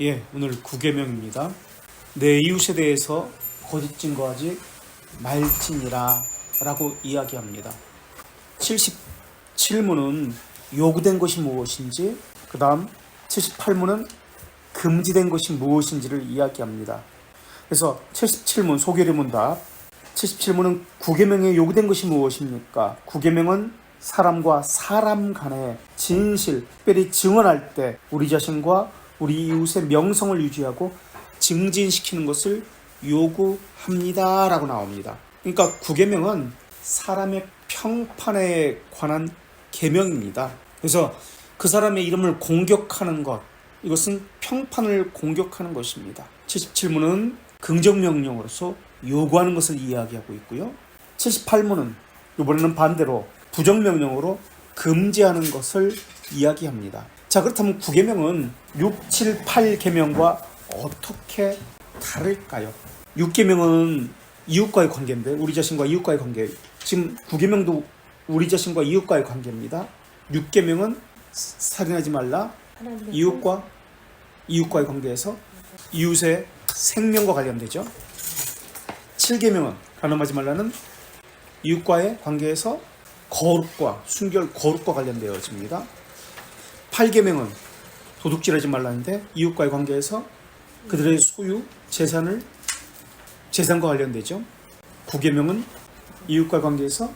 예, 오늘 9계명입니다. 내 이웃에 대해서 거짓 증거하지 말지니라 라고 이야기합니다. 77문은 요구된 것이 무엇인지, 그 다음 78문은 금지된 것이 무엇인지를 이야기합니다. 그래서 77문 소개리문답 77문은 9계명에 요구된 것이 무엇입니까? 9계명은 사람과 사람 간의 진실, 특별히 증언할 때 우리 자신과 우리 이웃의 명성을 유지하고 증진시키는 것을 요구합니다 라고 나옵니다. 그러니까 9계명은 사람의 평판에 관한 계명입니다. 그래서 그 사람의 이름을 공격하는 것, 이것은 평판을 공격하는 것입니다. 77문은 긍정명령으로서 요구하는 것을 이야기하고 있고요. 78문은 이번에는 반대로 부정명령으로 금지하는 것을 이야기합니다. 자, 그렇다면 9계명은 6, 7, 8계명과 어떻게 다를까요? 6계명은 이웃과의 관계인데, 우리 자신과 이웃과의 관계. 지금 9계명도 우리 자신과 이웃과의 관계입니다. 6계명은 살인하지 말라, 이웃과의 관계에서 이웃의 생명과 관련되죠. 7계명은 간음하지 말라는 이웃과의 관계에서 거룩과 순결, 거룩과 관련되어집니다. 8계명은 도둑질하지 말라는데 이웃과의 관계에서 그들의 소유, 재산과 관련되죠. 9계명은 이웃과의 관계에서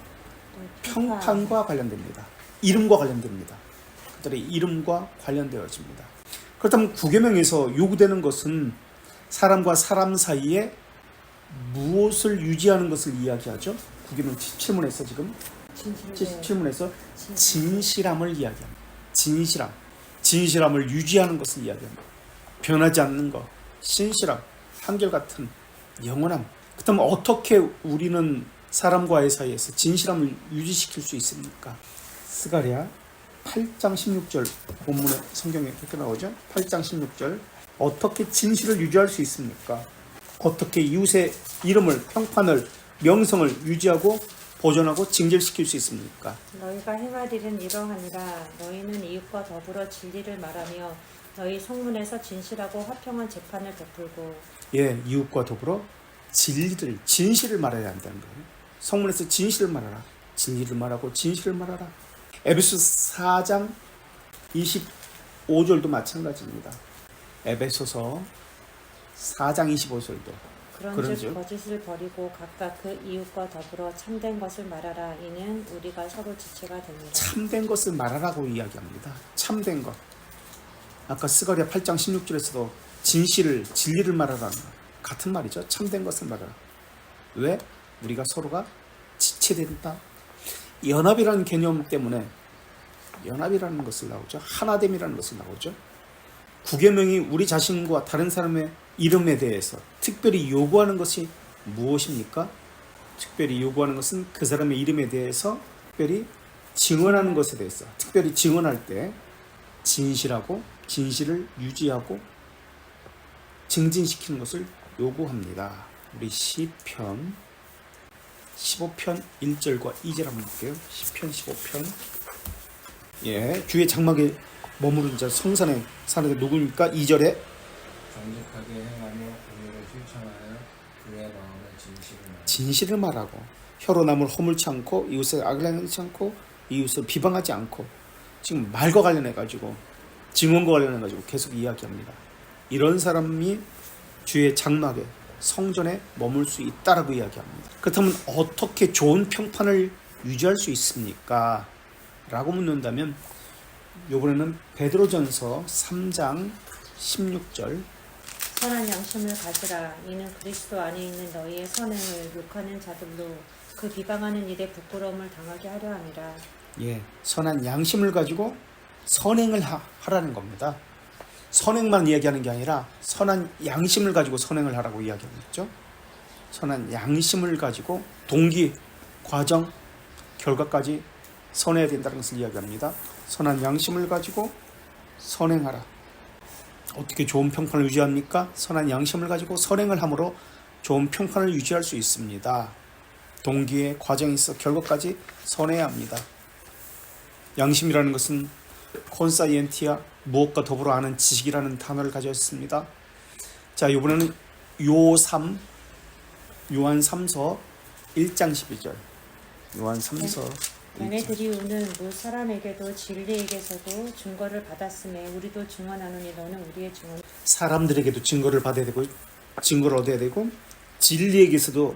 평판과 관련됩니다. 이름과 관련됩니다. 그들의 이름과 관련되어집니다. 그렇다면 9계명에서 요구되는 것은 사람과 사람 사이에 무엇을 유지하는 것을 이야기하죠? 9계명 77문에서 지금 77문에서 진실함을 이야기합니다. 진실함을 유지하는 것을 이야기합니다. 변하지 않는 것, 신실함, 한결같은 영원함. 그렇다면 어떻게 우리는 사람과의 사이에서 진실함을 유지시킬 수 있습니까? 스가랴 8장 16절 본문의 성경에 그렇게 나오죠. 8장 16절 어떻게 진실을 유지할 수 있습니까? 어떻게 이웃의 이름을, 평판을, 명성을 유지하고 보존하고 징절시킬 수 있습니까? 너희가 행할 일은 이러하니라. 너희는 이웃과 더불어 진리를 말하며 너희 성문에서 진실하고 화평한 재판을 베풀고. 예, 이웃과 더불어 진실을 말해야 한다는 거예요. 성문에서 진실을 말하라. 진리를 말하고 진실을 말하라. 에베소 4장 25절도 마찬가지입니다. 에베소서 4장 25절도 그런즉 거짓을 버리고 각각 그 이웃과 더불어 참된 것을 말하라. 이는 우리가 서로 지체가 됩니다. 참된 것을 말하라고 이야기합니다. 참된 것. 아까 스가랴 8장 16절에서도 진리를 말하라는 것. 같은 말이죠. 참된 것을 말하라. 왜? 우리가 서로가 지체된다. 연합이라는 개념 때문에 연합이라는 것을 나오죠. 하나됨이라는 것을 나오죠. 9계명이 우리 자신과 다른 사람의 이름에 대해서 특별히 요구하는 것이 무엇입니까? 특별히 요구하는 것은 그 사람의 이름에 대해서 특별히 증언하는 것에 대해서, 특별히 증언할 때 진실하고 진실을 유지하고 증진시키는 것을 요구합니다. 우리 시편 15편 1절과 2절 한번 볼게요. 시편 15편. 예, 주의 장막에 머무른 자 성산에 사는 게 누구입니까? 2절에 정직하게 행하며 공의를 실천하여 그의 마음에 진실을 말하고 혀로 남을 허물치 않고 이웃을 악랄하지 않고 이웃을 비방하지 않고, 지금 말과 관련해 가지고 증언과 관련해 가지고 계속 이야기합니다. 이런 사람이 주의 장막에 성전에 머물 수 있다라고 이야기합니다. 그렇다면 어떻게 좋은 평판을 유지할 수 있습니까? 라고 묻는다면 이번에는 베드로전서 3장 16절 선한 양심을 가지라. 이는 그리스도 안에 있는 너희의 선행을 욕하는 자들로 그 비방하는 일에 부끄러움을 당하게 하려 함이라. 예, 선한 양심을 가지고 선행을 하라는 겁니다. 선행만 이야기하는 게 아니라 선한 양심을 가지고 선행을 하라고 이야기하고 있죠. 선한 양심을 가지고 동기, 과정, 결과까지 선해야 된다는 것을 이야기합니다. 선한 양심을 가지고 선행하라. 어떻게 좋은 평판을 유지합니까? 선한 양심을 가지고 선행을 함으로 좋은 평판을 유지할 수 있습니다. 동기에 과정이 있어 결과까지 선해야 합니다. 양심이라는 것은 콘사이엔티아, 무엇과 더불어 아는 지식이라는 단어를 가졌습니다. 자, 이번에는 요한 3서 1장 12절. 요한 3서 1장. 너네들이 오늘 무 사람에게도 진리에게서도 증거를 받았음에 우리도 증언하노니 너는 우리의 증언. 사람들에게도 증거를 받아야 되고 증거를 얻어야 되고 진리에게서도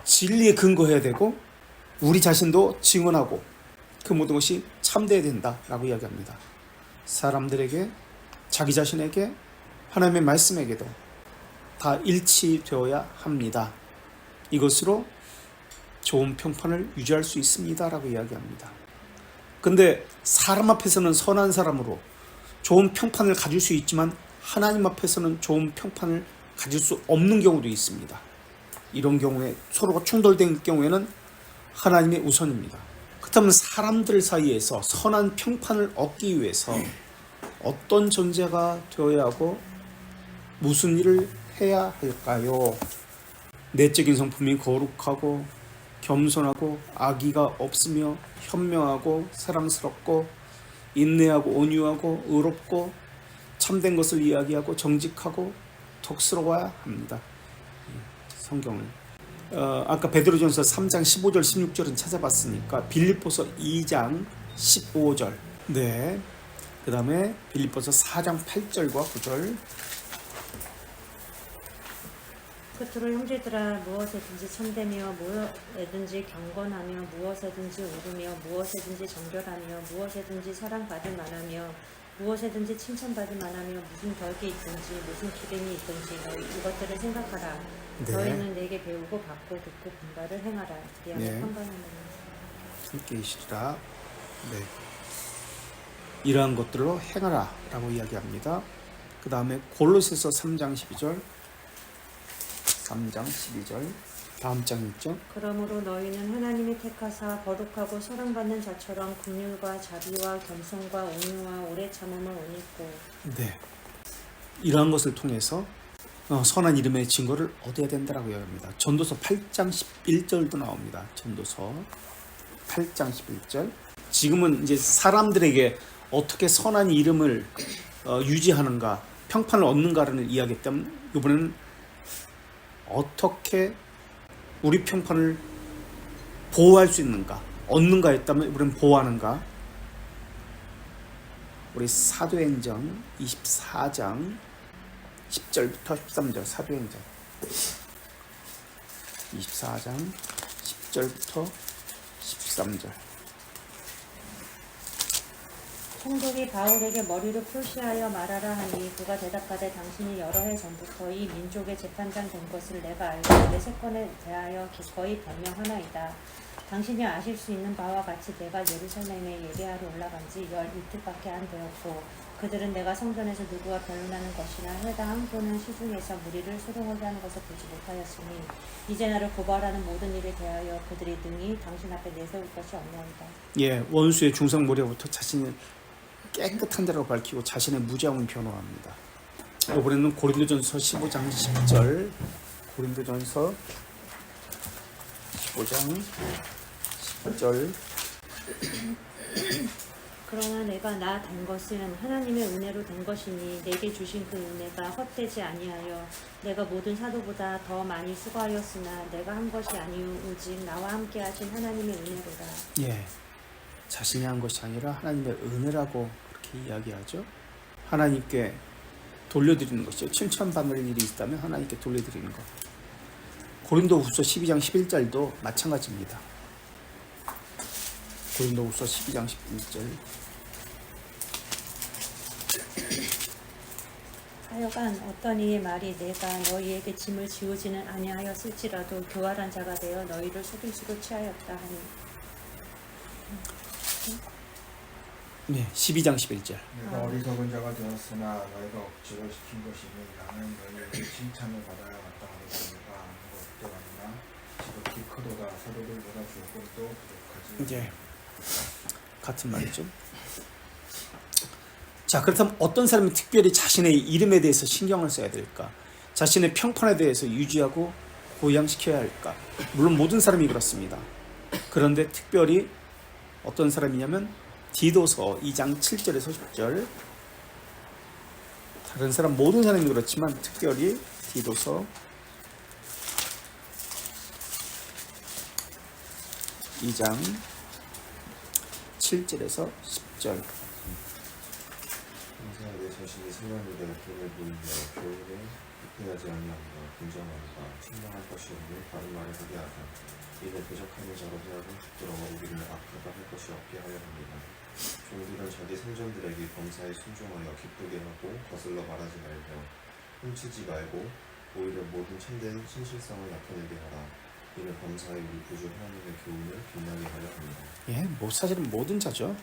진리에 근거해야 되고 우리 자신도 증언하고 그 모든 것이 참돼야 된다라고 이야기합니다. 사람들에게, 자기 자신에게, 하나님의 말씀에게도 다 일치되어야 합니다. 이것으로 좋은 평판을 유지할 수 있습니다라고 이야기합니다. 근데 사람 앞에서는 선한 사람으로 좋은 평판을 가질 수 있지만 하나님 앞에서는 좋은 평판을 가질 수 없는 경우도 있습니다. 이런 경우에 서로가 충돌된 경우에는 하나님의 우선입니다. 그렇다면 사람들 사이에서 선한 평판을 얻기 위해서 어떤 존재가 되어야 하고 무슨 일을 해야 할까요? 내적인 성품이 거룩하고 겸손하고 악의가 없으며 현명하고 사랑스럽고 인내하고 온유하고 의롭고 참된 것을 이야기하고 정직하고 독스러워야 합니다. 성경을 아까 베드로전서 3장 15절 16절은 찾아봤으니까 빌립보서 2장 15절 네, 그 다음에 빌립보서 4장 8절과 9절 끝으로 형제들아 무엇에든지 참되며 무엇에든지 경건하며 무엇에든지 옳으며 무엇에든지 정결하며 무엇에든지 사랑받을 만하며 무엇에든지 칭찬받을 만하며 무슨 덕이 있든지 무슨 기름이 있든지 너희 이것들을 생각하라. 네. 너희는 내게 배우고 받고 듣고 본바를 행하라. 그리하면 네. 평강하느니라. 함께 계시리라. 네. 이러한 것들로 행하라 라고 이야기합니다. 그 다음에 골로새서 3장 12절 3장 12절 다음 장 있죠. 그러므로 너희는 하나님이 택하사 거룩하고 사랑받는 자처럼 긍휼과 자비와 겸손과 온유와 오래 참음을 옷 입고 네. 이러한 것을 통해서 선한 이름의 증거를 얻어야 된다라고 이야기합니다. 전도서 8장 11절도 나옵니다. 전도서 8장 11절. 지금은 이제 사람들에게 어떻게 선한 이름을 유지하는가, 평판을 얻는가라는 이야기 때문에 이번에는 어떻게 우리 평판을 보호할 수 있는가, 얻는가 했다면 이번엔 보호하는가. 우리 사도행전 24장 10절부터 13절 사도행전 24장 10절부터 13절 총독이 바울에게 머리를 표시하여 말하라 하니 그가 대답하되 당신이 여러 해 전부터 이 민족의 재판장 된 것을 내가 알고 내 사건에 대하여 기꺼이 변명하나이다. 당신이 아실 수 있는 바와 같이 내가 예루살렘에 예배하러 올라간 지 열 이틀밖에 안 되었고 그들은 내가 성전에서 누구와 변론하는 것이나 해당 또는 시중에서 무리를 소동하게 하는 것을 보지 못하였으니 이제 나를 고발하는 모든 일에 대하여 그들이 능히 당신 앞에 내세울 것이 없나이다. 예, 원수의 중상모략부터 자신을 깨끗한 자라고 밝히고 자신의 무죄함을 변호합니다. 이번에는 고린도전서 15장 10절 고린도전서 15장 10절 그러나 내가 나 된 것은 하나님의 은혜로 된 것이니 내게 주신 그 은혜가 헛되지 아니하여 내가 모든 사도보다 더 많이 수고하였으나 내가 한 것이 아니오 오직 나와 함께 하신 하나님의 은혜로다. 예, 자신이 한 것이 아니라 하나님의 은혜라고 그렇게 이야기하죠. 하나님께 돌려드리는 것이죠. 칭찬받을 일이 있다면 하나님께 돌려드리는 것. 고린도후서 12장 11절도 마찬가지입니다. 고린도후서 12장 11절 하여간 어떤 이의 말이 내가 너희에게 짐을 지우지는 아니하였을지라도 교활한 자가 되어 너희를 속일 수로 취하였다 하니 네, 12장 11절 내가 어리석은 자가 되었으나 너희가 억지로 시킨 것이니 나는 너희에게 칭찬을 받아야 마땅하다. 내가 아는 것도 아니라 지극히 크도다. 사도들보다 조금도 부족하지. 이제 같은 말이죠. 자, 그렇다면 어떤 사람이 특별히 자신의 이름에 대해서 신경을 써야 될까? 자신의 평판에 대해서 유지하고 보양시켜야 할까? 물론 모든 사람이 그렇습니다. 그런데 특별히 어떤 사람이냐면 디도서 2장 7절에서 10절. 다른 사람 모든 사람이 그렇지만 특별히 디도서 2장 7절에서 10절. 항상 내 자신이 선량하되 돈을 보이며 교훈에 피하지 아니하며 긍정하니까 충만할 것이 없는 바른 말을 하게 하사 이는 대적하는 자로 하여금 붙들어 우리를 악하다 할 것이 없게 하려 합니다. 종들은 자기 생존들에게 범사에 순종하여 기쁘게 하고 거슬러 말하지 말며 훔치지 말고 오히려 모든 참된 신실성을 나타내게 하라. 이는 범사에 우리 구주 하나님의 교훈을 빛나게 하려 합니다. 예, 뭐 사실은 모든 자죠.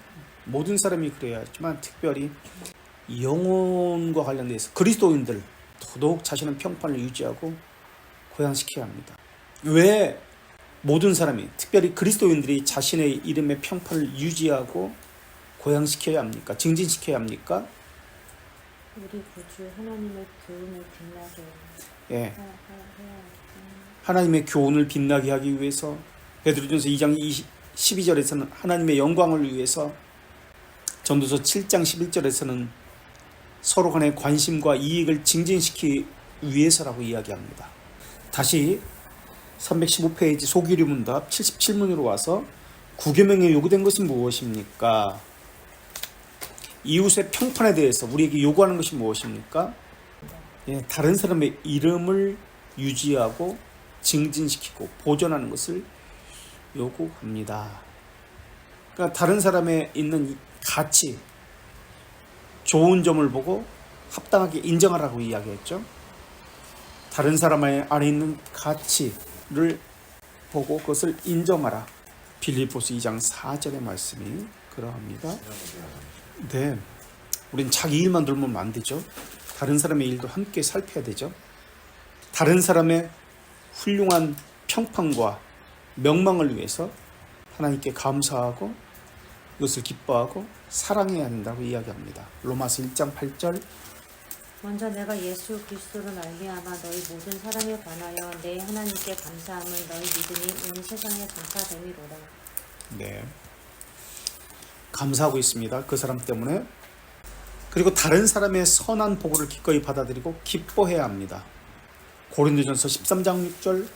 모든 사람이 그래야 하지만 특별히 영혼과 관련돼서 그리스도인들 더더욱 자신의 평판을 유지하고 고양시켜야 합니다. 왜 모든 사람이 특별히 그리스도인들이 자신의 이름의 평판을 유지하고 고양시켜야 합니까? 증진시켜야 합니까? 우리 구주 하나님의 교훈을 빛나게 예, 해야 하나님의 교훈을 빛나게 하기 위해서 베드로전서 2장 12절에서는 하나님의 영광을 위해서, 전도서 7장 11절에서는 서로 간의 관심과 이익을 증진시키기 위해서라고 이야기합니다. 다시 315페이지 소기류 문답 77문으로 와서 구계명에 요구된 것은 무엇입니까? 이웃의 평판에 대해서 우리에게 요구하는 것이 무엇입니까? 예, 다른 사람의 이름을 유지하고 증진시키고 보존하는 것을 요구합니다. 그러니까 다른 사람에 있는 가치, 좋은 점을 보고 합당하게 인정하라고 이야기했죠. 다른 사람 안에 있는 가치를 보고 그것을 인정하라. 빌립보서 2장 4절의 말씀이 그러합니다. 네, 우린 자기 일만 돌보면 안 되죠. 다른 사람의 일도 함께 살펴야 되죠. 다른 사람의 훌륭한 평판과 명망을 위해서 하나님께 감사하고 이것을 기뻐하고 사랑해야 한다고 이야기합니다. 로마서 1장 8절. 먼저 내가 예수 그리스도를 말미암아 너희 모든 사람에 관하여 내 하나님께 감사함을 너희 믿음이 온 세상에 전파됨이로라. 네, 감사하고 있습니다. 그 사람 때문에. 그리고 다른 사람의 선한 보고를 기꺼이 받아들이고 기뻐해야 합니다. 고린도전서 13장 6절.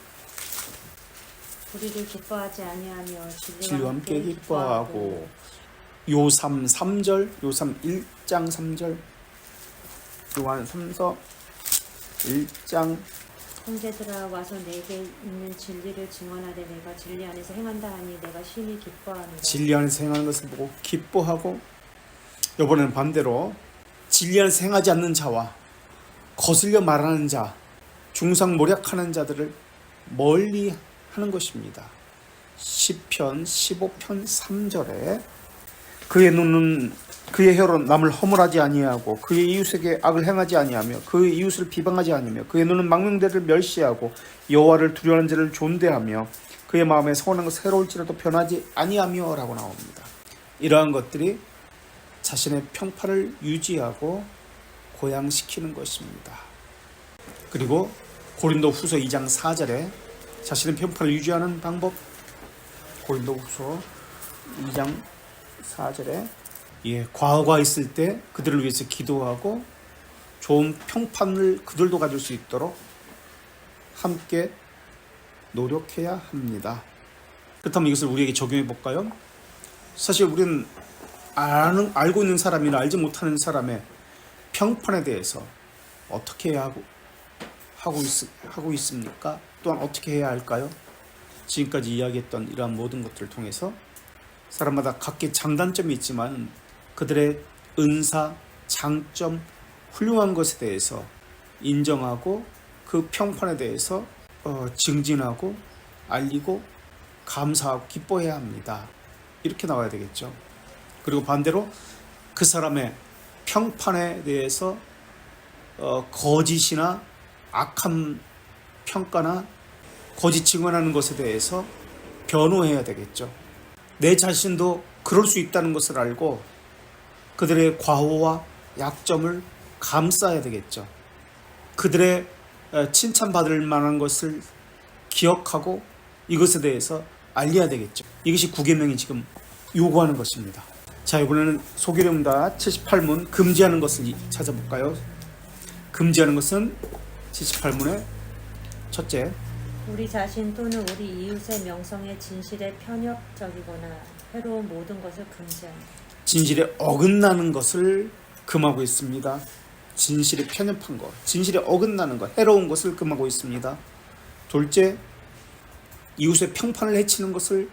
우리를 기뻐하지 아니하며 진리와 함께 기뻐하고. 요삼 3절, 요삼 1장 3절, 요한 3서 1장. 형제들아 와서 내게 있는 진리를 증언하되 내가 진리 안에서 행한다 하니 내가 심히 기뻐하노라. 진리 안에서 행하는 것을 보고 기뻐하고, 이번에는 반대로 진리 안에서 행하지 않는 자와 거슬려 말하는 자, 중상모략하는 자들을 멀리 하는 것입니다. 시편 15편 3절에 그의 눈은 그의 혀로 남을 허물하지 아니하고 그의 이웃에게 악을 행하지 아니하며 그의 이웃을 비방하지 아니하며 그의 눈은 망명대를 멸시하고 여호와를 두려워하는 자를 존대하며 그의 마음에 서운한 것 새로울지라도 변하지 아니하며 라고 나옵니다. 이러한 것들이 자신의 평판을 유지하고 고양시키는 것입니다. 그리고 고린도후서 2장 4절에 자신의 평판을 유지하는 방법, 고린도후서 2장 4절에 과어가 있을 때 그들을 위해서 기도하고 좋은 평판을 그들도 가질 수 있도록 함께 노력해야 합니다. 그렇다면 이것을 우리에게 적용해 볼까요? 사실 우리는 알고 있는 사람이나 알지 못하는 사람의 평판에 대해서 어떻게 해야 하고 있습니까? 또한 어떻게 해야 할까요? 지금까지 이야기했던 이러한 모든 것들을 통해서 사람마다 각기 장단점이 있지만 그들의 은사, 장점, 훌륭한 것에 대해서 인정하고 그 평판에 대해서 증진하고 알리고 감사하고 기뻐해야 합니다. 이렇게 나와야 되겠죠. 그리고 반대로 그 사람의 평판에 대해서 거짓이나 악한 평가나 거짓 증언하는 것에 대해서 변호해야 되겠죠. 내 자신도 그럴 수 있다는 것을 알고 그들의 과오와 약점을 감싸야 되겠죠. 그들의 칭찬받을 만한 것을 기억하고 이것에 대해서 알려야 되겠죠. 이것이 구계명이 지금 요구하는 것입니다. 자, 이번에는 소기름다 78문 금지하는 것을 찾아볼까요? 금지하는 것은 78문의 첫째, 우리 자신 또는 우리 이웃의 명성에 진실에 편협적이거나 해로운 모든 것을 금지한다. 진실에 어긋나는 것을 금하고 있습니다. 진실에 편협한 것, 진실에 어긋나는 것, 해로운 것을 금하고 있습니다. 둘째, 이웃의 평판을 해치는 것을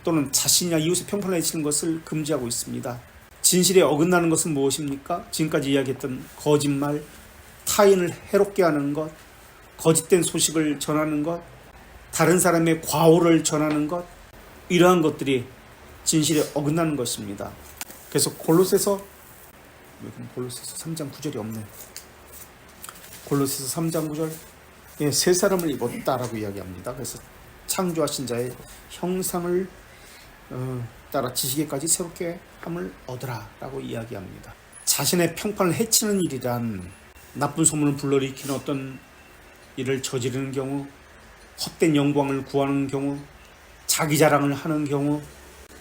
또는 자신이나 이웃의 평판을 해치는 것을 금지하고 있습니다. 진실에 어긋나는 것은 무엇입니까? 지금까지 이야기했던 거짓말, 타인을 해롭게 하는 것, 거짓된 소식을 전하는 것, 다른 사람의 과오를 전하는 것, 이러한 것들이 진실에 어긋나는 것입니다. 그래서 골로새서 3장 9절이 없네. 골로새서 3장 9절, 예, 새 사람을 입었다라고 이야기합니다. 그래서 창조하신 자의 형상을 따라 지식에까지 새롭게 함을 얻으라라고 이야기합니다. 자신의 평판을 해치는 일이란 나쁜 소문을 불러일으키는 어떤 일을 저지르는 경우, 헛된 영광을 구하는 경우, 자기 자랑을 하는 경우,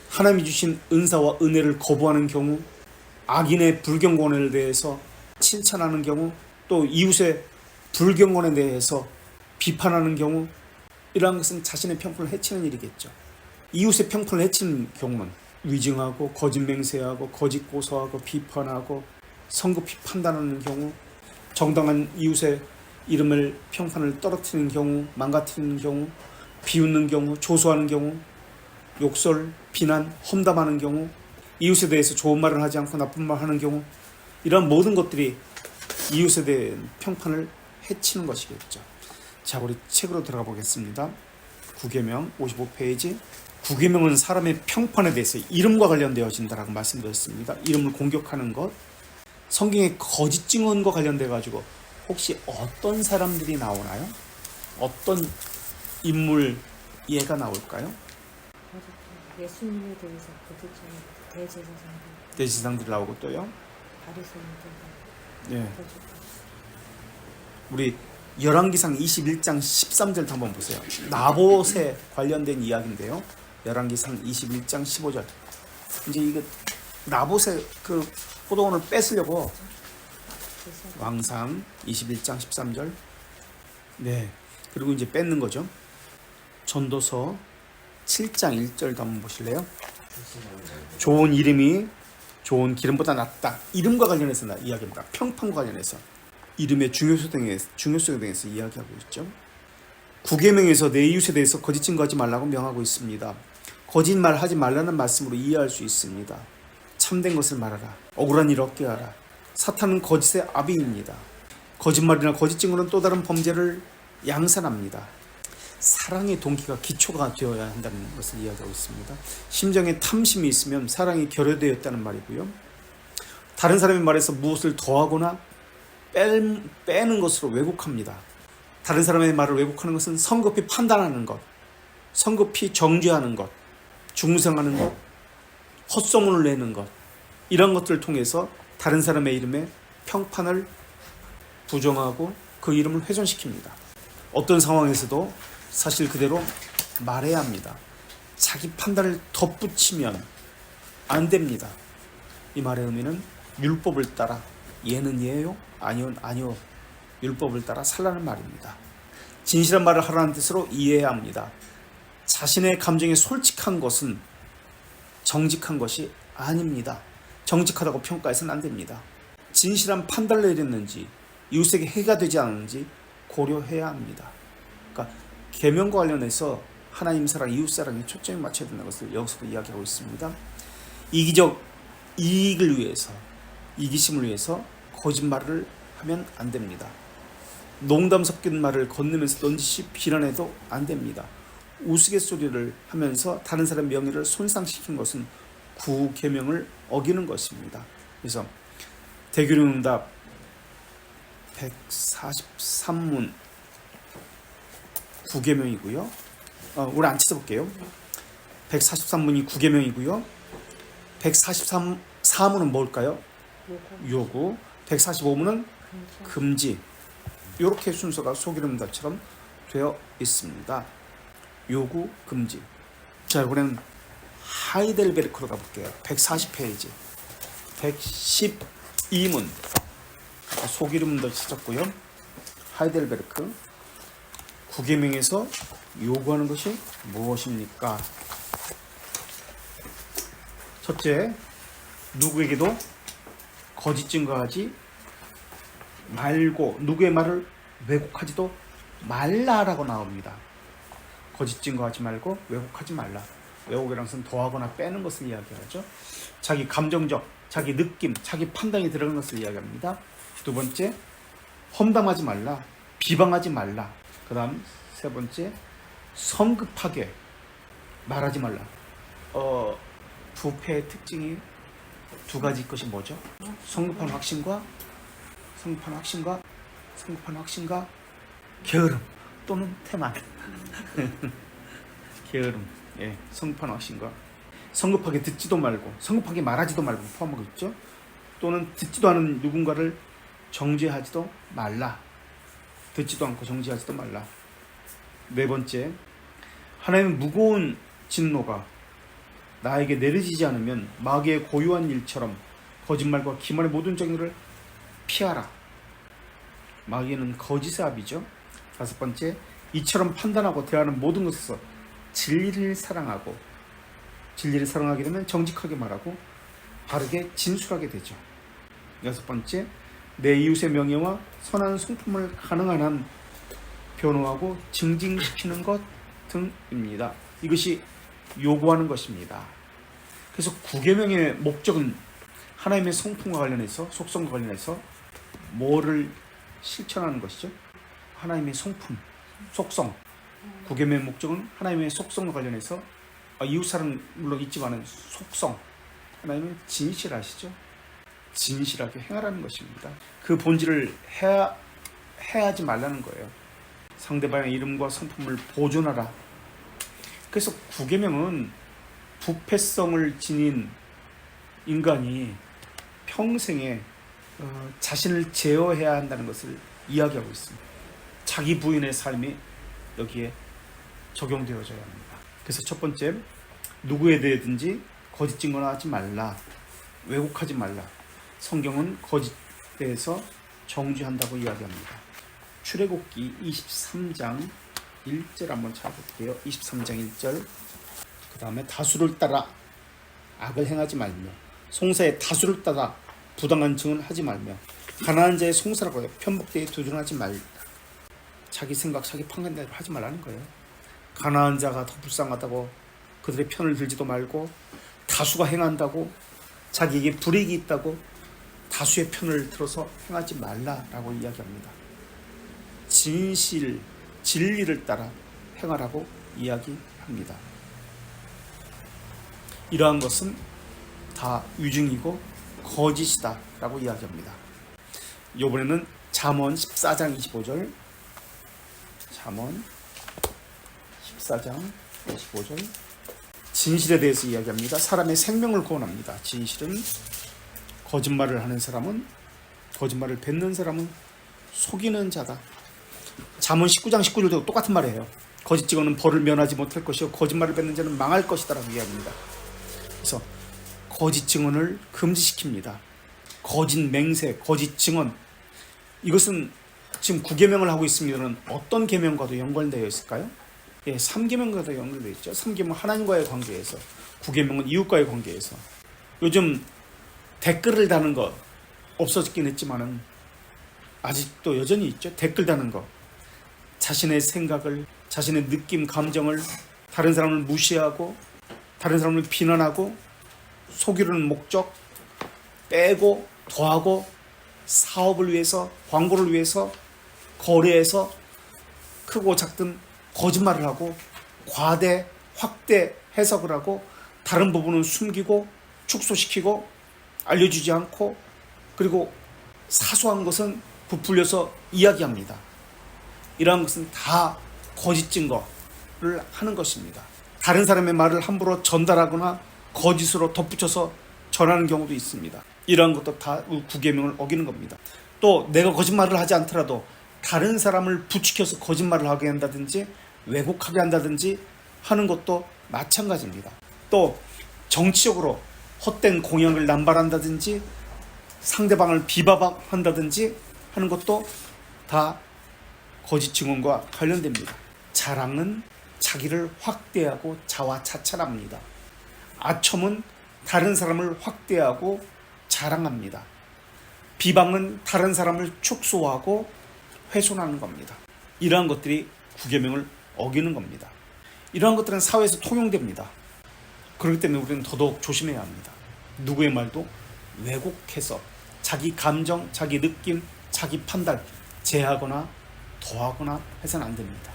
하나님이 주신 은사와 은혜를 거부하는 경우, 악인의 불경건에 대해서 칭찬하는 경우, 또 이웃의 불경건에 대해서 비판하는 경우, 이러한 것은 자신의 평판을 해치는 일이겠죠. 이웃의 평판을 해치는 경우는 위증하고 거짓 맹세하고 거짓 고소하고 비판하고 성급히 판단하는 경우, 정당한 이웃의 이름을 평판을 떨어뜨리는 경우, 망가뜨리는 경우, 비웃는 경우, 조소하는 경우, 욕설, 비난, 험담하는 경우, 이웃에 대해서 좋은 말을 하지 않고 나쁜 말을 하는 경우, 이런 모든 것들이 이웃에 대한 평판을 해치는 것이겠죠. 자, 우리 책으로 들어가 보겠습니다. 구계명 55페이지. 구계명은 사람의 평판에 대해서 이름과 관련되어진다라고 말씀드렸습니다. 이름을 공격하는 것, 성경의 거짓 증언과 관련돼 가지고 혹시 어떤 사람들이 나오나요? 어떤 인물 예가 나올까요? 예수님에 대해서 거짓증 대제사장들, 대제사장들이 나오고 또요. 바리새인들, 네. 우리 열왕기상 21장 13절 한번 보세요. 나봇에 관련된 이야기인데요. 열왕기상 21장 15절. 이제 이거 나봇의 그 포도원을 뺏으려고 왕상 21장 13절. 네. 그리고 이제 뺏는 거죠. 전도서 7장 1절도 한번 보실래요? 좋은 이름이 좋은 기름보다 낫다. 이름과 관련해서 이야기합니다. 평판과 관련해서 이름의 중요성에 대해서 이야기하고 있죠. 구계명에서 내 이웃에 대해서 거짓 증거하지 말라고 명하고 있습니다. 거짓말하지 말라는 말씀으로 이해할 수 있습니다. 참된 것을 말하라. 억울한 일 없게 하라. 사탄은 거짓의 아비입니다. 거짓말이나 거짓 증거는 또 다른 범죄를 양산합니다. 사랑의 동기가 기초가 되어야 한다는 것을 이야기하고 있습니다. 심정에 탐심이 있으면 사랑이 결여되었다는 말이고요. 다른 사람의 말에서 무엇을 더하거나 빼는 것으로 왜곡합니다. 다른 사람의 말을 왜곡하는 것은 성급히 판단하는 것, 성급히 정죄하는 것, 중생하는 것, 헛소문을 내는 것, 이런 것들을 통해서 다른 사람의 이름에 평판을 부정하고 그 이름을 훼손시킵니다. 어떤 상황에서도 사실 그대로 말해야 합니다. 자기 판단을 덧붙이면 안 됩니다. 이 말의 의미는 율법을 따라 얘는 얘요? 아니요. 율법을 따라 살라는 말입니다. 진실한 말을 하라는 뜻으로 이해해야 합니다. 자신의 감정에 솔직한 것은 정직한 것이 아닙니다. 정직하다고 평가해서는 안 됩니다. 진실한 판단을 내렸는지 이웃에게 해가 되지 않는지 고려해야 합니다. 그러니까 계명과 관련해서 하나님 사랑, 이웃 사랑에 초점을 맞춰야 된다는 것을 여기서도 이야기하고 있습니다. 이기적 이익을 위해서, 이기심을 위해서 거짓말을 하면 안 됩니다. 농담 섞인 말을 건네면서 넌지시 비난해도 안 됩니다. 우스갯소리를 하면서 다른 사람 명예를 손상시킨 것은 구계명을 어기는 것입니다. 그래서 대규응답 143문 구계명이고요. 우리 안 찾아볼게요. 143문이 구계명이고요. 143문은 뭘까요? 요구. 145문은 금지. 이렇게 순서가 소기름답처럼 되어 있습니다. 요구, 금지. 자, 이번엔 하이델베르크로 가볼게요. 140페이지 112문 소기름도 찢었고요. 하이델베르크 구계명에서 요구하는 것이 무엇입니까? 첫째, 누구에게도 거짓 증거하지 말고 누구의 말을 왜곡하지도 말라라고 나옵니다. 거짓 증거하지 말고 왜곡하지 말라. 왜곡이라는 것은 더하거나 빼는 것을 이야기하죠. 자기 감정적, 자기 느낌, 자기 판단이 들어가는 것을 이야기합니다. 두 번째, 험담하지 말라, 비방하지 말라. 그 다음 세 번째, 성급하게 말하지 말라. 부패의 특징이 두 가지 것이 뭐죠? 성급한 확신과 게으름 또는 태만. 게으름, 예, 성급한 확신과 성급하게 듣지도 말고 성급하게 말하지도 말고 포함하고 있죠. 또는 듣지도 않은 누군가를 정죄하지도 말라. 듣지도 않고 정죄하지도 말라. 네 번째, 하나님의 무거운 진노가 나에게 내려지지 않으면 마귀의 고유한 일처럼 거짓말과 기만의 모든 정의를 피하라. 마귀는 거짓의 압이죠. 다섯 번째, 이처럼 판단하고 대하는 모든 것에서 진리를 사랑하고, 진리를 사랑하게 되면 정직하게 말하고 바르게 진술하게 되죠. 여섯 번째, 내 이웃의 명예와 선한 성품을 가능한 한 변호하고 증징시키는 것 등입니다. 이것이 요구하는 것입니다. 그래서 구계명의 목적은 하나님의 성품과 관련해서, 속성과 관련해서 뭐를 실천하는 것이죠? 하나님의 성품, 속성. 구계명의 목적은 하나님의 속성과 관련해서 이웃사랑 물론 있지만 속성, 하나님은 진실하시죠? 진실하게 행하라는 것입니다. 그 본질을 해하지 말라는 거예요. 상대방의 이름과 성품을 보존하라. 그래서 구계명은 부패성을 지닌 인간이 평생에 자신을 제어해야 한다는 것을 이야기하고 있습니다. 자기 부인의 삶이 여기에 적용되어져야 합니다. 그래서 첫 번째, 누구에 대해든지 거짓 증거하지 말라, 왜곡하지 말라. 성경은 거짓에 대해서 정죄한다고 이야기합니다. 출애굽기 23장 1절 한번 찾아볼게요. 23장 1절. 그 다음에 다수를 따라 악을 행하지 말며 송사의 다수를 따라 부당한 증언을 하지 말며 가난한 자의 송사라고 편복되게 도전하지 말라. 자기 생각, 자기 판단대로 하지 말라는 거예요. 가난한 자가 더 불쌍하다고 그들의 편을 들지도 말고, 다수가 행한다고 자기에게 불이익이 있다고 다수의 편을 들어서 행하지 말라라고 이야기합니다. 진실, 진리를 따라 행하라고 이야기합니다. 이러한 것은 다 위증이고 거짓이다 라고 이야기합니다. 이번에는 잠언 14장 25절, 잠언 14장 25절. 진실에 대해서 이야기합니다. 사람의 생명을 구원합니다. 진실은 거짓말을 하는 사람은, 거짓말을 뱉는 사람은 속이는 자다. 잠언 19장 19절도 똑같은 말이에요. 거짓 증언은 벌을 면하지 못할 것이요 거짓말을 뱉는 자는 망할 것이다 라고 이야기합니다. 그래서 거짓 증언을 금지시킵니다. 거짓 맹세, 거짓 증언, 이것은 지금 9계명을 하고 있습니다는 어떤 계명과도 연관되어 있을까요? 예, 3계명과도 연결되어 있죠. 3계명 하나님과의 관계에서, 9계명은 이웃과의 관계에서. 요즘 댓글을 다는 거 없어졌긴 했지만은 아직도 여전히 있죠. 댓글 다는 거, 자신의 생각을, 자신의 느낌, 감정을 다른 사람을 무시하고 다른 사람을 비난하고 속이려는 목적, 빼고 더하고 사업을 위해서, 광고를 위해서 거래해서 크고 작든 거짓말을 하고 과대, 확대 해석을 하고 다른 부분은 숨기고 축소시키고 알려주지 않고, 그리고 사소한 것은 부풀려서 이야기합니다. 이러한 것은 다 거짓 증거를 하는 것입니다. 다른 사람의 말을 함부로 전달하거나 거짓으로 덧붙여서 전하는 경우도 있습니다. 이러한 것도 다 9계명을 어기는 겁니다. 또 내가 거짓말을 하지 않더라도 다른 사람을 부추겨서 거짓말을 하게 한다든지 왜곡하게 한다든지 하는 것도 마찬가지입니다. 또 정치적으로 헛된 공약을 남발한다든지 상대방을 비방한다든지 하는 것도 다 거짓 증언과 관련됩니다. 자랑은 자기를 확대하고 자화자찬합니다. 아첨은 다른 사람을 확대하고 자랑합니다. 비방은 다른 사람을 축소하고 훼손하는 겁니다. 이러한 것들이 구계명을 어기는 겁니다. 이러한 것들은 사회에서 통용됩니다. 그렇기 때문에 우리는 더더욱 조심해야 합니다. 누구의 말도 왜곡해서 자기 감정, 자기 느낌, 자기 판단 제하거나 더하거나 해서는 안 됩니다.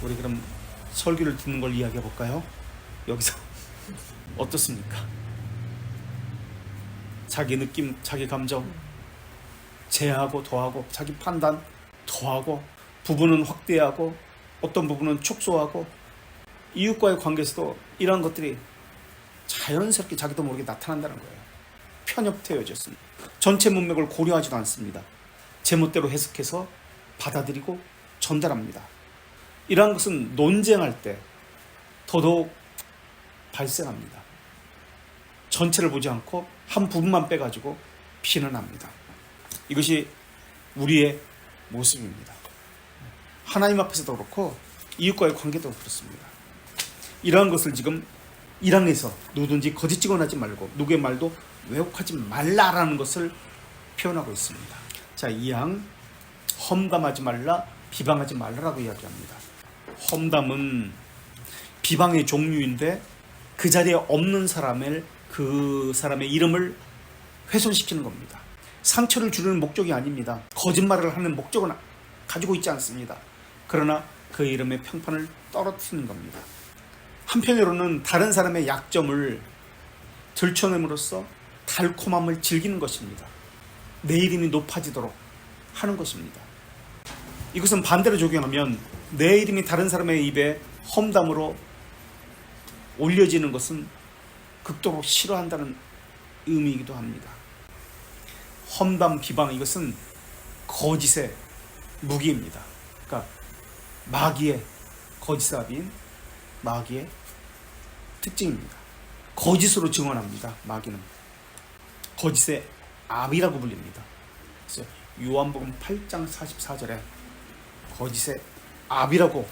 우리 그럼 설교를 듣는 걸 이야기해 볼까요? 여기서 어떻습니까? 자기 느낌, 자기 감정 제하고 더하고 자기 판단 더하고 부분은 확대하고 어떤 부분은 축소하고 이웃과의 관계에서도 이러한 것들이 자연스럽게 자기도 모르게 나타난다는 거예요. 편협되어졌습니다. 전체 문맥을 고려하지도 않습니다. 제멋대로 해석해서 받아들이고 전달합니다. 이러한 것은 논쟁할 때 더더욱 발생합니다. 전체를 보지 않고 한 부분만 빼가지고 비난합니다. 이것이 우리의 모습입니다. 하나님 앞에서도 그렇고 이웃과의 관계도 그렇습니다. 이러한 것을 지금 1항에서 누구든지 거짓 증언하지 말고 누구의 말도 왜곡하지 말라라는 것을 표현하고 있습니다. 자, 2항 험담하지 말라, 비방하지 말라라고 이야기합니다. 험담은 비방의 종류인데 그 자리에 없는 그 사람의 이름을 훼손시키는 겁니다. 상처를 주는 목적이 아닙니다. 거짓말을 하는 목적은 가지고 있지 않습니다. 그러나 그 이름의 평판을 떨어뜨리는 겁니다. 한편으로는 다른 사람의 약점을 들춰냄으로써 달콤함을 즐기는 것입니다. 내 이름이 높아지도록 하는 것입니다. 이것은 반대로 적용하면 내 이름이 다른 사람의 입에 험담으로 올려지는 것은 극도로 싫어한다는 의미이기도 합니다. 험담, 비방 이것은 거짓의 무기입니다. 그러니까 마귀의 거짓의 합인 마귀의 특징입니다. 거짓으로 증언합니다. 마귀는 거짓의 압이라고 불립니다. 그래서 요한복음 8장 44절에 거짓의 압이라고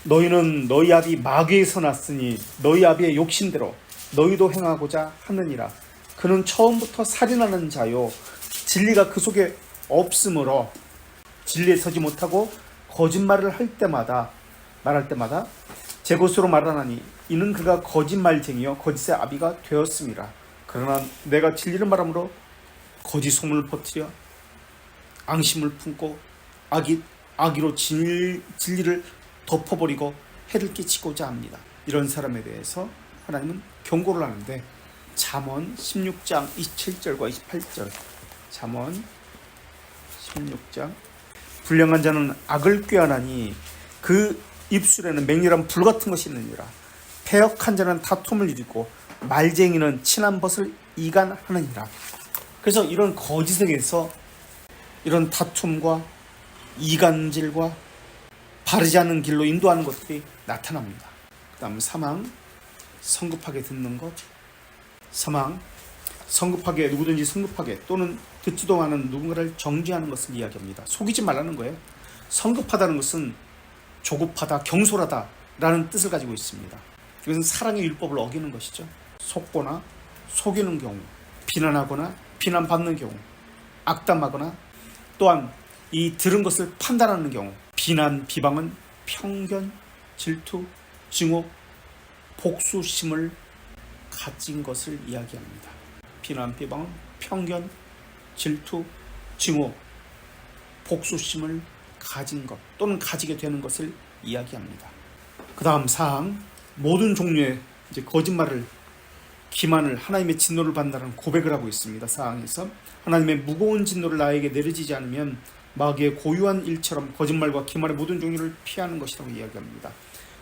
너희는 너희 압이 마귀에서 났으니 너희 압의 욕심대로 너희도 행하고자 하느니라. 그는 처음부터 살인하는 자요 진리가 그 속에 없으므로 진리에 서지 못하고 거짓말을 말할 때마다 제 것으로 말하나니 이는 그가 거짓말쟁이요 거짓의 아비가 되었음이라. 그러나 내가 진리를 말함으로 거짓 소문을 퍼뜨려 앙심을 품고 악의로 진리를 덮어버리고 해를 끼치고자 합니다. 이런 사람에 대해서 하나님은 경고를 하는데 잠언 16장 27절과 28절 잠언 16장 불량한 자는 악을 꾀하나니 그 입술에는 맹렬한 불 같은 것이 있느니라. 패역한 자는 다툼을 일으키고 말쟁이는 친한 벗을 이간하느니라. 그래서 이런 거짓에게서 이런 다툼과 이간질과 바르지 않은 길로 인도하는 것들이 나타납니다. 그 다음 사망, 성급하게 듣는 것. 사망, 성급하게 누구든지 성급하게 또는 듣지도 않은 누군가를 정죄하는 것을 이야기합니다. 속이지 말라는 거예요. 성급하다는 것은 조급하다, 경솔하다라는 뜻을 가지고 있습니다. 이것은 사랑의 율법을 어기는 것이죠. 속거나 속이는 경우, 비난하거나 비난받는 경우, 악담하거나 또한 이 들은 것을 판단하는 경우, 비난, 비방은 편견, 질투, 증오, 복수심을 가진 것을 이야기합니다. 비난, 비방은 편견, 질투, 증오, 복수심을 가진 것 또는 가지게 되는 것을 이야기합니다. 그 다음 사항, 모든 종류의 거짓말을 기만을 하나님의 진노를 받는다는 고백을 하고 있습니다. 사항에서 하나님의 무거운 진노를 나에게 내려지지 않으면 마귀의 고유한 일처럼 거짓말과 기만의 모든 종류를 피하는 것이라고 이야기합니다.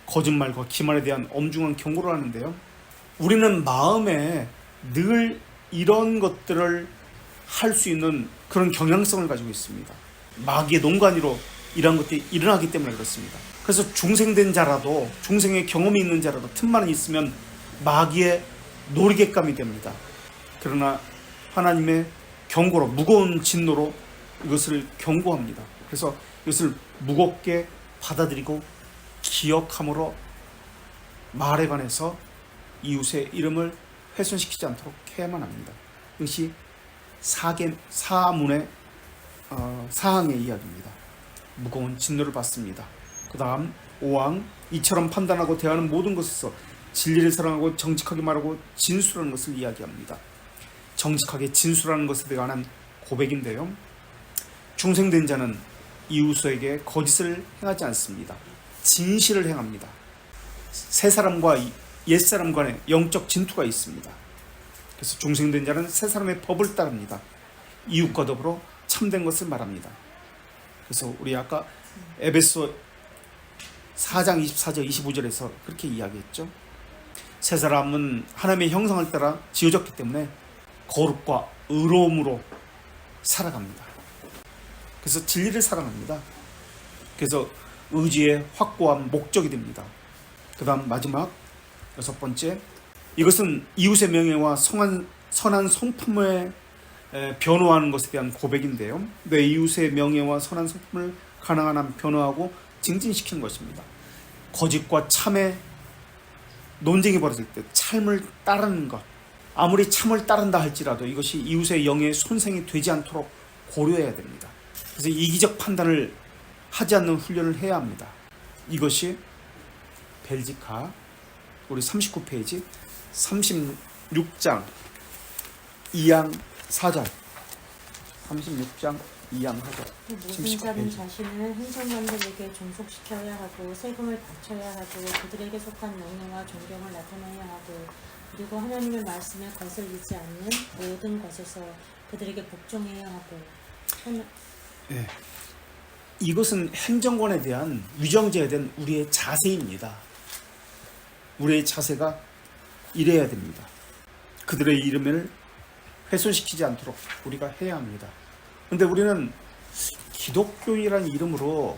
거짓말과 기만에 대한 엄중한 경고를 하는데요. 우리는 마음에 늘 이런 것들을 할 수 있는 그런 경향성을 가지고 있습니다. 마귀의 농간이로 이런 것들이 일어나기 때문에 그렇습니다. 그래서 중생된 자라도 중생의 경험이 있는 자라도 틈만 있으면 마귀의 놀이객감이 됩니다. 그러나 하나님의 경고로, 무거운 진노로 이것을 경고합니다. 그래서 이것을 무겁게 받아들이고 기억함으로 말에 관해서 이웃의 이름을 훼손시키지 않도록 해야만 합니다. 이것이 사문의 사항의 이야기입니다. 무거운 진노를 받습니다. 그 다음 5항, 이처럼 판단하고 대하는 모든 것에서 진리를 사랑하고 정직하게 말하고 진술하는 것을 이야기합니다. 정직하게 진술하는 것에 관한 고백인데요. 중생된 자는 이웃에게 거짓을 행하지 않습니다. 진실을 행합니다. 새 사람과 옛 사람 간의 영적 진투가 있습니다. 그래서 중생된 자는 새 사람의 법을 따릅니다. 이웃과 더불어 참된 것을 말합니다. 그래서 우리 아까 에베소 4장 24절 25절에서 그렇게 이야기했죠. 새 사람은 하나님의 형상을 따라 지어졌기 때문에 거룩과 의로움으로 살아갑니다. 그래서 진리를 사랑합니다. 그래서 의지의 확고한 목적이 됩니다. 그 다음 마지막 6번째, 이것은 이웃의 명예와 선한 성품을 변호하는 것에 대한 고백인데요. 내 이웃의 명예와 선한 성품을 가능한 한 변호하고 증진시키는 것입니다. 거짓과 참의 논쟁이 벌어질 때 참을 따르는 것, 아무리 참을 따른다 할지라도 이것이 이웃의 영예에 손상이 되지 않도록 고려해야 됩니다. 그래서 이기적 판단을 하지 않는 훈련을 해야 합니다. 이것이 벨지카 우리 39페이지 36장 2항 4절 36장 2항 4절 모든 자는 자신을 행정관들에게 종속시켜야 하고 세금을 바쳐야 하고 그들에게 속한 명예와 존경을 나타내야 하고 그리고 하나님의 말씀에 거슬리지 않는 모든 것에서 그들에게 복종해야 하고 네. 이것은 행정관에 대한 위정제에 대한 우리의 자세입니다. 우리의 자세가 이래야 됩니다. 그들의 이름을 훼손시키지 않도록 우리가 해야 합니다. 그런데 우리는 기독교인이라는 이름으로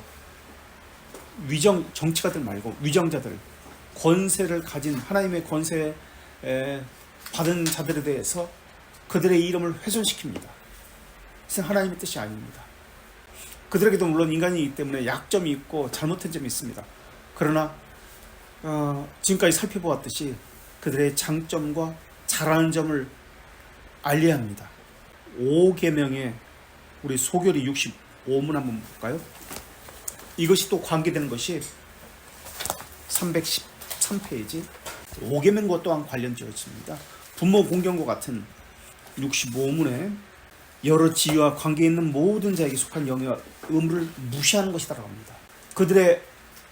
정치가들 말고 위정자들, 권세를 가진 하나님의 권세 받은 자들에 대해서 그들의 이름을 훼손시킵니다. 그것은 하나님의 뜻이 아닙니다. 그들에게도 물론 인간이기 때문에 약점이 있고 잘못된 점이 있습니다. 그러나 지금까지 살펴보았듯이 그들의 장점과 잘하는 점을 알려야 합니다. 5계명의 우리 소결이 65문 한번 볼까요? 이것이 또 관계되는 것이 313페이지 5계명과 또한 관련되어 있습니다. 부모 공경과 같은 65문에 여러 지위와 관계 있는 모든 자에게 속한 영예와 의무를 무시하는 것이라고 합니다. 그들의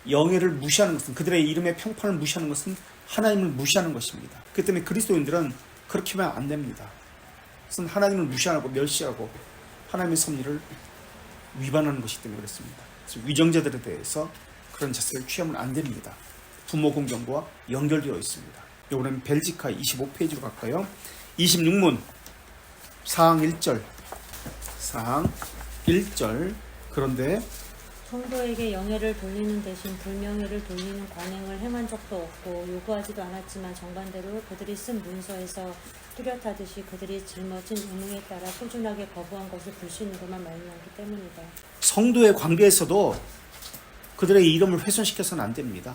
영예를 무시하는 것은, 그들의 이름의 평판을 무시하는 것은 하나님을 무시하는 것입니다. 그렇기 때문에 그리스도인들은 그렇게 하면 안 됩니다. 그것은 하나님을 무시하고 멸시하고 하나님의 섭리를 위반하는 것이기 때문에 그렇습니다. 그래서 위정자들에 대해서 그런 자세를 취하면 안 됩니다. 부모 공경과 연결되어 있습니다. 이번엔 벨지카 25페이지로 갈까요? 26문 사항 1절 사항 1절 그런데 성도에게 영예를 돌리는 대신 불명예를 돌리는 관행을 행한 적도 없고 요구하지도 않았지만 정반대로 그들이 쓴 문서에서 뚜렷하듯이 그들이 짊어진 의무에 따라 꾸준하게 거부한 것을 불신으로만 말미암기 때문이다. 성도의 관계에서도 그들의 이름을 훼손시켜서는 안 됩니다.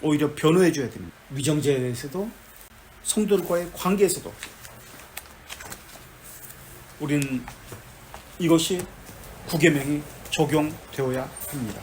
오히려 변호해 줘야 됩니다. 위정제에 대해서도 성도들과의 관계에서도 우리는 이것이 9계명이 적용되어야 합니다.